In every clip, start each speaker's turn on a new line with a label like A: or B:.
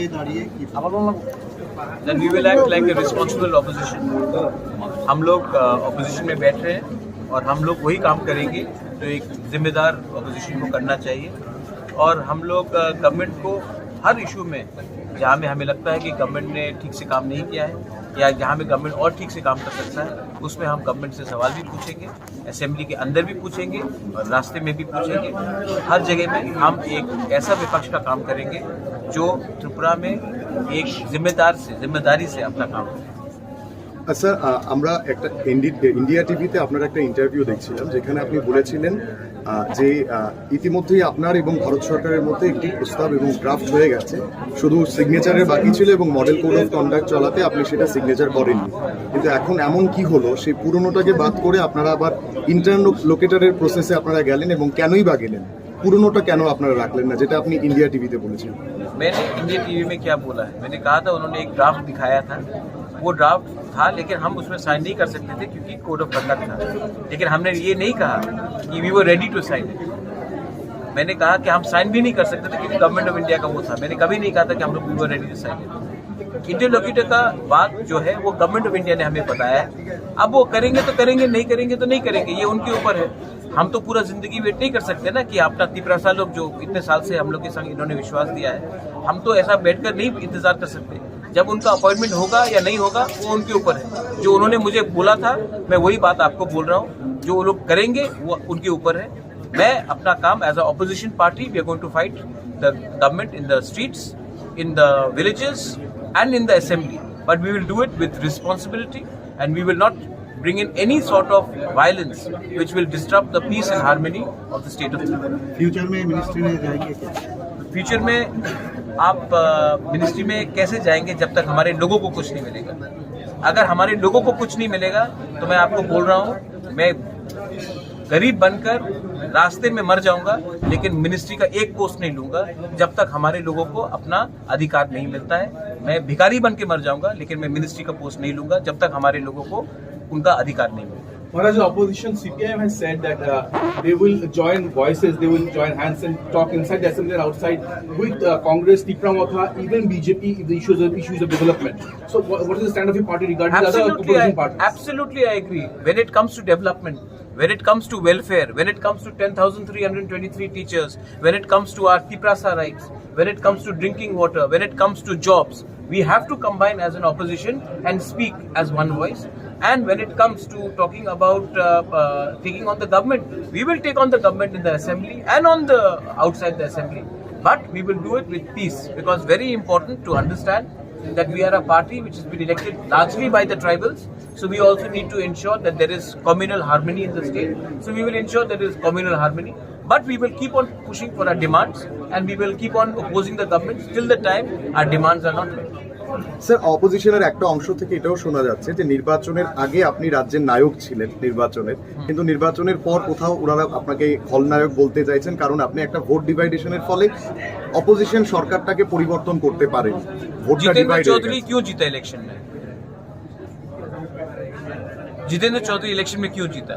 A: হয়ে দাঁড়িয়ে কি
B: Then we will act like a responsible opposition. हम लोग opposition में बैठ रहे हैं और हम लोग वही काम करेंगे जो एक जिम्मेदार opposition को करना चाहिए और हम लोग गवर्नमेंट को हर इशू में जहाँ में हमें लगता है कि गवर्नमेंट ने ठीक से काम नहीं किया है या जहाँ में गवर्नमेंट और ठीक से काम कर सकता है उसमें हम गवर्नमेंट से सवाल भी पूछेंगे, असेंबली के अंदर भी पूछेंगे और रास्ते में भी पूछेंगे। हर जगह में हम एक ऐसा विपक्ष का काम करेंगे जो त्रिपुरा में एक जिम्मेदारी से अपना काम करे।
C: স্যার আমরা একটা ইন্ডিয়া টিভিতে আপনার একটা ইন্টারভিউ দেখছিলাম যেখানে আপনি বলেছিলেন যে ইতিমধ্যেই আপনার এবং ভারত সরকারের মধ্যে একটি প্রস্তাব এবং ড্রাফট হয়ে গেছে, শুধু সিগনেচারের বাকি ছিল এবং মডেল কোড অফ কন্ডাক্ট চালাতে আপনি সেটা সিগনেচার করেননি। কিন্তু এখন এমন কি হলো সেই পুরনোটাকে বাদ করে আপনারা আবার ইন্টারলোকেটরের প্রসেসে আপনারা গেলেন এবং কেনই বা গেলেন? পুরনোটা কেন আপনারা রাখলেন না যেটা আপনি इंडिया टीवी पे बोलेছেন?
B: मैंने इंडिया टीवी में क्या बोला है, मैंने कहा था उन्होंने एक ड्राफ्ट दिखाया था, वो ड्राफ्ट था लेकिन हम उसमें साइन नहीं कर सकते थे क्योंकि कोड ऑफ कंडक्ट था। लेकिन हमने ये नहीं कहा कि we were ready to sign it. मैंने कहा कि हम साइन भी नहीं कर सकते थे क्योंकि गवर्नमेंट ऑफ इंडिया का वो था। मैंने कभी नहीं कहा था कि हम लोग we were ready to sign it. Interlocutor का बात जो है वो गवर्नमेंट ऑफ इंडिया ने हमें बताया है। अब वो करेंगे तो करेंगे, नहीं करेंगे तो नहीं करेंगे, ये उनके ऊपर है। हम तो पूरा जिंदगी वेट नहीं कर सकते ना कि अपना 3 लोग जो इतने साल से हम लोग के संग इन्होंने विश्वास दिया है, हम तो ऐसा बैठकर नहीं इंतजार कर सकते। जब उनका अपॉइंटमेंट होगा या नहीं होगा वो उनके ऊपर है। जो उन्होंने मुझे बोला था मैं वही बात आपको बोल रहा हूँ, जो वो लोग करेंगे वो उनके ऊपर है। मैं अपना काम as a opposition party we are going to fight the government in the streets, in the villages and in the assembly, but we will do it with responsibility and we will not bring in any sort of violence which will disrupt the peace and harmony of the state of Tripura.
A: Future में ministry में जाएंगे क्या?
B: Future में आप ministry में कैसे जाएंगे जब तक हमारे लोगों को कुछ नहीं मिलेगा? अगर हमारे लोगों को कुछ नहीं मिलेगा तो मैं आपको बोल रहा हूँ मैं गरीब बनकर रास्ते में मर जाऊंगा लेकिन मिनिस्ट्री का एक पोस्ट नहीं लूंगा जब तक हमारे लोगों को अपना अधिकार नहीं मिलता है। मैं भिखारी बन के मर जाऊंगा लेकिन मैं मिनिस्ट्री का पोस्ट नहीं लूंगा जब तक हमारे लोगों को उनका अधिकार नहीं मिलेगा।
D: Whereas the opposition CPIM has said that they will join voices, they will join hands and talk inside the assembly and outside with Congress, Tripura Motha, even BJP if the issues of development. So what is the stand of your party regarding the other opposition parties?
B: Absolutely, I agree. When it comes to development, when it comes to welfare, when it comes to 10,323 teachers, when it comes to our Tiprasa rights, when it comes to drinking water, when it comes to jobs, we have to combine as an opposition and speak as one voice. And when it comes to talking about taking on the government, we will take on the government in the assembly and on the outside the assembly. But we will do it with peace because very important to understand that we are a party which has been elected largely by the tribals. So we also need to ensure that there is communal harmony in the state. So we will ensure that there is communal harmony. But we will keep on pushing for our demands and we will keep on opposing the government till the time our demands are not met.
C: Sir অপোজিশনের একটা অংশ থেকে এটাও শোনা যাচ্ছে যে নির্বাচনের আগে আপনি রাজ্যের নায়ক ছিলেন নির্বাচনের, কিন্তু নির্বাচনের পর কোথাও ওনারা আপনাকে খলনায়ক বলতে চাইছেন কারণ আপনি একটা ভোট ডিভাইডেশনের ফলে অপোজিশন সরকারটাকে পরিবর্তন করতে পারেন।
B: जितेंद्र चौधरी क्यों जीता इलेक्शन में? जितेंद्र चौधरी इलेक्शन में क्यों जीता?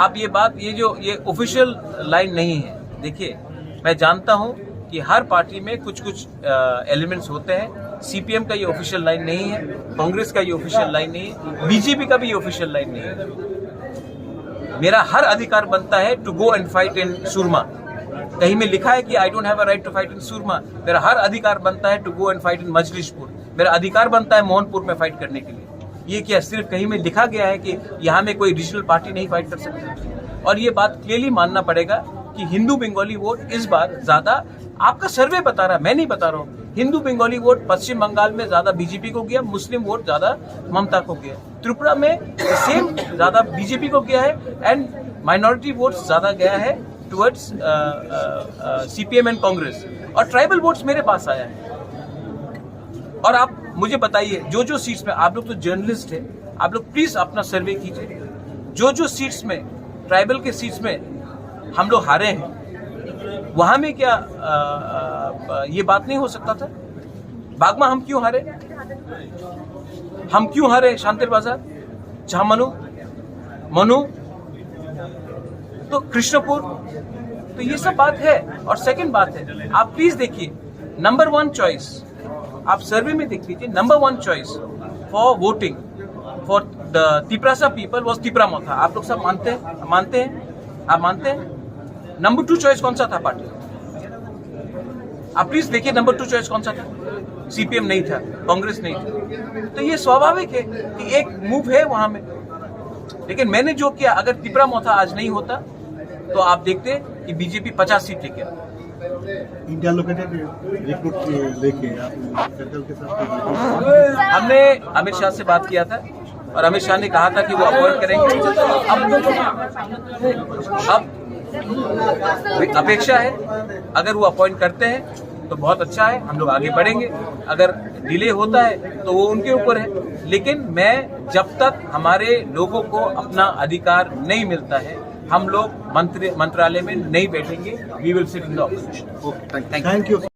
B: आप ये ऑफिशियल लाइन नहीं है। देखिए मैं जानता हूं कि हर पार्टी में कुछ एलिमेंट्स होते हैं। सीपीएम का ये ऑफिशियल लाइन नहीं है, कांग्रेस का ये ऑफिशियल लाइन नहीं है, बीजेपी का भी ये ऑफिशियल लाइन नहीं है। मेरा हर अधिकार बनता है to go and fight in Surma. कहीं में लिखा है कि I don't have a right to fight in Surma. मेरा हर अधिकार बनता है to go and fight in Majlishpur. मेरा अधिकार बनता है मोहनपुर में फाइट करने के लिए। ये क्या सिर्फ कहीं में लिखा गया है कि यहाँ में कोई रीजनल पार्टी नहीं फाइट कर सकती? और ये बात क्लियरली मानना पड़ेगा कि हिंदू बंगाली वोट इस बार ज्यादा, आपका सर्वे बता रहा, मैं नहीं बता रहा हूँ, हिंदू बंगाली वोट पश्चिम बंगाल में ज्यादा बीजेपी को गया, मुस्लिम वोट ज्यादा ममता को गया। त्रिपुरा में सेम ज्यादा बीजेपी को गया है एंड माइनॉरिटी वोट्स ज्यादा गया है टुवर्ड्स सीपीएम एंड कांग्रेस और ट्राइबल वोट्स मेरे पास आया है। और आप मुझे बताइए जो सीट्स में, आप लोग तो जर्नलिस्ट है, आप लोग प्लीज अपना सर्वे कीजिए, जो सीट्स में ट्राइबल के सीट्स में हम लोग हारे हैं वहां में क्या ये बात नहीं हो सकता था? बागमा हम क्यों हारे? शांतिर बाजार, मनु तो कृष्णपुर, तो ये सब बात है। और सेकंड बात है, आप प्लीज देखिए नंबर 1 चॉइस, आप सर्वे में देख लीजिए, number 1 choice for voting for the Tiprasa people was Tipramotha. आप लोग सब मानते हैं? आप मानते हैं? नंबर 2 चॉइस कौन सा था पार्टी? आप प्लीज देखिए नंबर 2 चॉइस कौन सा था? सीपीएम नहीं था, कांग्रेस नहीं था। तो ये स्वाभाविक है कि एक मूव है वहां में। लेकिन मैंने जो किया, अगर तिपरामोथा आज नहीं होता तो आप देखते कि बीजेपी 50 सीट लेके आता।
A: इंटरलोकेटेड रिक्रूट लेके आप सर्कल के साथ
B: हमने अमित शाह से बात किया था और अमित शाह ने कहा था कि वो अपॉइंट करेंगे। अब अपेक्षा है, अगर वो अपॉइंट करते हैं तो बहुत अच्छा है, हम लोग आगे बढ़ेंगे। अगर डिले होता है तो वो उनके ऊपर है। लेकिन मैं जब तक हमारे लोगों को अपना अधिकार नहीं मिलता है, हम लोग मंत्रालय में नहीं बैठेंगे। We will sit in the opposition.
C: Okay, thank you.
B: Thank you.
A: Thank you.